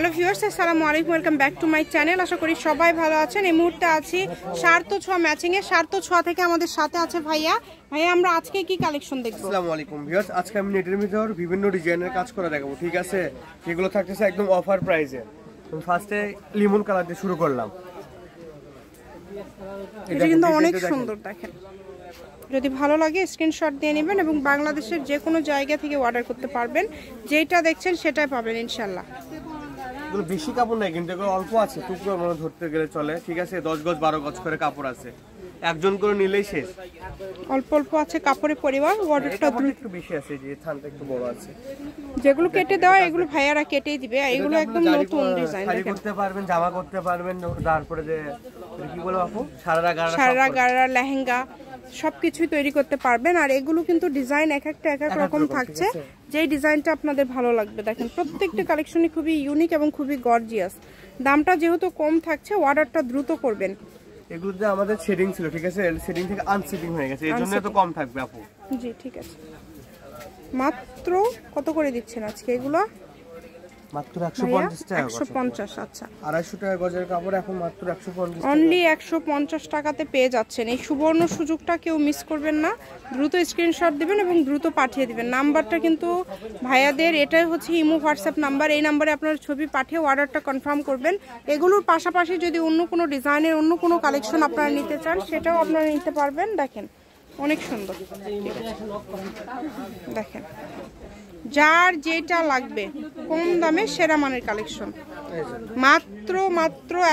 Hello viewers, আসসালামু আলাইকুম, welcome back to my channel. আশা করি সবাই ভালো আছেন। এই মুহূর্তে আছি সার্থ ছোঁয়া ম্যাচিং এ। সার্থ ছোঁয়া থেকে আমাদের সাথে আছে ভাইয়া। আমরা আজকে কি কালেকশন দেখব? আসসালামু আলাইকুম ভিউয়ার্স, আজকে আমি নেটের ভিতর বিভিন্ন ডিজাইনের কাজ করে দেখাবো, ঠিক আছে? এগুলো থাকতেছে একদম অফার প্রাইসে। আমি ফার্স্টে লিমন কালার দিয়ে শুরু করলাম। এটা কিন্তু অনেক সুন্দর, দেখেন। যদি ভালো লাগে স্ক্রিনশট দিয়ে নেবেন এবং বাংলাদেশের যে কোনো জায়গা থেকে অর্ডার করতে পারবেন। যেটা দেখছেন সেটাই পাবেন ইনশাআল্লাহ। এগুলো বেশি কাপড় নাই, কিন্তু এগুলো অল্প আছে, টুকরো মনে ধরতে গেলে চলে, ঠিক আছে? 10 গজ 12 গজ করে কাপড় আছে, একজন করে নিলেই শেষ। অল্প অল্প আছে কাপড়ের পরিমাণ, অর্ডারটা একটু বেশি আছে, যে থানটা একটু বড় আছে। যেগুলো কেটে দেওয়া এগুলো ভাইয়ারা কেটেই দিবে। এগুলো একদম নতুন ডিজাইন, শাড়ি করতে পারবেন, জামা করতে পারবেন, তারপরে যে কি বলো আপু, সারারা গাড়া লেহেঙ্গা সবকিছুই তৈরি করতে পারবেন। আর এগুলো কিন্তু ডিজাইন এক এক রকম থাকছে, যেই ডিজাইনটা আপনাদের ভালো লাগবে। দেখেন প্রত্যেকটা কালেকশনই খুবই ইউনিক এবং খুবই গর্জিয়াস। দামটা যেহেতু কম থাকছে, অর্ডারটা দ্রুত করবেন। এগুলোতে আমাদের শেডিং ছিল, ঠিক আছে? শেডিং থেকে আনশেডিং হয়ে গেছে, এজন্য তো কম থাকবে আপু। জি ঠিক আছে। মাত্র কত করে দিচ্ছেন আজকে এগুলো? মাত্র 150 টাকা। 150, আচ্ছা। 250 টাকা গজের কাপড় এখন মাত্র 150 অনলি 150 টাকাতে পেয়ে যাচ্ছেন। এই সুবর্ণ সুযোগটা কেউ মিস করবেন না। দ্রুত স্ক্রিনশট দিবেন এবং দ্রুত পাঠিয়ে দিবেন। নাম্বারটা কিন্তু ভাইয়াদের, এটাই হচ্ছে ইমো হোয়াটসঅ্যাপ নাম্বার। এই নাম্বারে আপনার ছবি পাঠিয়ে অর্ডারটা কনফার্ম করবেন। এগুলোর পাশাপাশি যদি অন্য কোনো ডিজাইনের অন্য কোনো কালেকশন আপনারা নিতে চান, সেটাও আপনারা নিতে পারবেন। দেখেন অনেক সুন্দর, দেখেন যার যেটা লাগবে কম দামে সেরা মানের কালেকশন মাত্র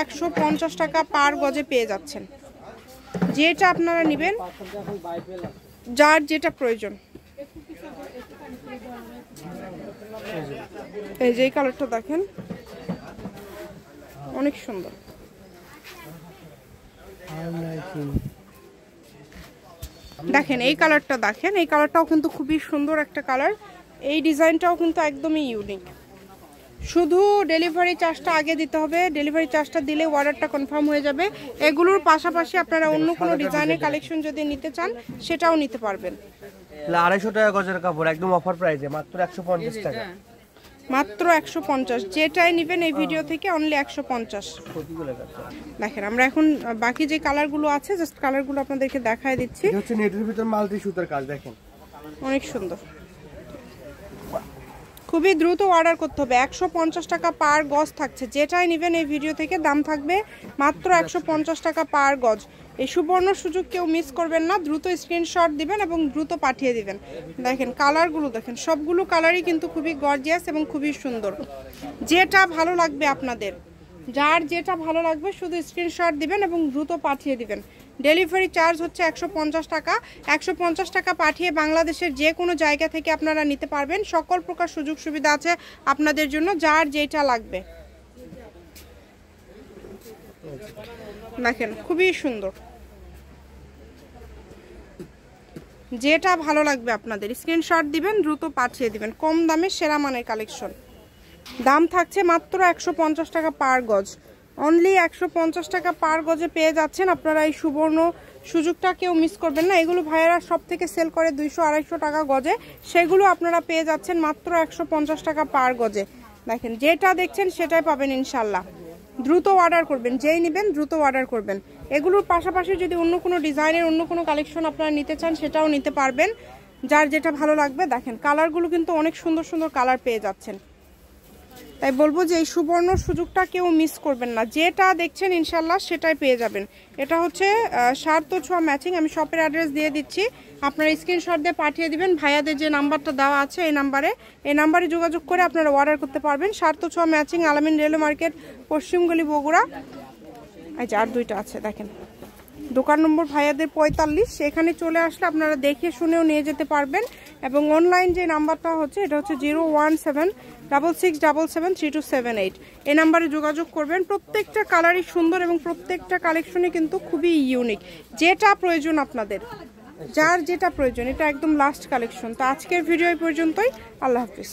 150 টাকা পার গজে পেয়ে যাচ্ছেন। যেটা আপনারা নেবেন, যার যেটা প্রয়োজন। এই যে কালারটা দেখেন, অনেক সুন্দর। দেখেন এই কালারটা, দেখেন এই কালারটাও কিন্তু খুবই সুন্দর একটা কালার। এই ডিজাইনটাও কিন্তু একদমই ইউনিক। শুধু ডেলিভারি চার্জটা আগে দিতে হবে। ডেলিভারি চার্জটা দিলে অর্ডারটা কনফার্ম হয়ে যাবে। এগুলোর পাশাপাশি আপনারা অন্য কোনো ডিজাইনের কালেকশন যদি নিতে চান, সেটাও নিতে পারবেন। 250 টাকা গজের কাপড় একদম অফার প্রাইসে, মাত্র 150 টাকা। মাত্র 150। যেটাই নেবেন এই ভিডিও থেকে অনলি 150। দেখেন আমরা এখন বাকি যে কালারগুলো আছে, জাস্ট কালারগুলো আপনাদেরকে দেখায় দিচ্ছি। এটা হচ্ছে নেটের ভিতর মাল্টি সুতার কাজ, দেখেন অনেক সুন্দর। খুবই দ্রুত অর্ডার করতে হবে। 150 টাকা পার গজ থাকছে। যেটাই নেবেন এই ভিডিও থেকে দাম থাকবে মাত্র 150 টাকা পার গজ। এই সুবর্ণ সুযোগ কেউ মিস করবেন না। দ্রুত স্ক্রিনশট দিবেন এবং দ্রুত পাঠিয়ে দিবেন। দেখেন কালারগুলো, দেখেন সবগুলো কালারই কিন্তু খুবই গর্জিয়াস এবং খুবই সুন্দর। যেটা ভালো লাগবে আপনাদের, যার যেটা ভালো লাগবে শুধু স্ক্রিনশট দিবেন এবং দ্রুত পাঠিয়ে দিবেন। ডেলিভারি চার্জ হচ্ছে 150 টাকা। 150 টাকা পাঠিয়ে বাংলাদেশের যে কোনো জায়গা থেকে আপনারা নিতে পারবেন। সকল প্রকার সুযোগ সুবিধা আছে আপনাদের জন্য, যার যেটা লাগবে। দেখেন খুবই সুন্দর। যেটা ভালো লাগবে আপনাদের স্ক্রিনশট দিবেন, দ্রুত পাঠিয়ে দিবেন। কম দামে সেরা মানের কালেকশন। দাম থাকছে মাত্র 150 টাকা পার গজ। অনলি 150 টাকা পার গজে পেয়ে যাচ্ছেন আপনারা। এই সুবর্ণ সুযোগটা কেউ মিস করবেন না। এগুলো ভাইয়েরা সব থেকে সেল করে 200-250 টাকা গজে, সেগুলো আপনারা পেয়ে যাচ্ছেন মাত্র 150 টাকা পার গজে। দেখেন যেটা দেখছেন সেটাই পাবেন ইনশাল্লাহ। দ্রুত অর্ডার করবেন, যেই নেবেন দ্রুত অর্ডার করবেন। এগুলোর পাশাপাশি যদি অন্য কোনো ডিজাইনের অন্য কোনো কালেকশন আপনারা নিতে চান, সেটাও নিতে পারবেন। যার যেটা ভালো লাগবে। দেখেন কালারগুলো কিন্তু অনেক সুন্দর সুন্দর কালার পেয়ে যাচ্ছেন। তাই বলবো যে এই সুবর্ণ সুযোগটা কেউ মিস করবেন না। যেটা দেখছেন ইনশাল্লাহ সেটাই পেয়ে যাবেন। এটা হচ্ছে সার্থ ছোঁয়া ম্যাচিং। আমি শপের অ্যাড্রেস দিয়ে দিচ্ছি, আপনারা স্ক্রিনশট দিয়ে পাঠিয়ে দিবেন। ভাইয়াদের যে নাম্বারটা দেওয়া আছে এই নাম্বারে যোগাযোগ করে আপনারা অর্ডার করতে পারবেন। সার্থ ছোঁয়া ম্যাচিং, আলামিন রেলওয়ে মার্কেট, পশ্চিমগলি, বগুড়া। আচ্ছা আর দুইটা আছে, দেখেন দোকান নম্বর ভাইয়াদের 45। এখানে চলে আসলে আপনারা দেখে শুনেও নিয়ে যেতে পারবেন। এবং অনলাইন যে নাম্বারটা হচ্ছে, এটা হচ্ছে 01766773278। এই নাম্বারে যোগাযোগ করবেন। প্রত্যেকটা কালারই সুন্দর এবং প্রত্যেকটা কালেকশনই কিন্তু খুবই ইউনিক। যেটা প্রয়োজন আপনাদের, যার যেটা প্রয়োজন। এটা একদম লাস্ট কালেকশন। তো আজকের ভিডিও এই পর্যন্তই। আল্লাহ হাফিজ।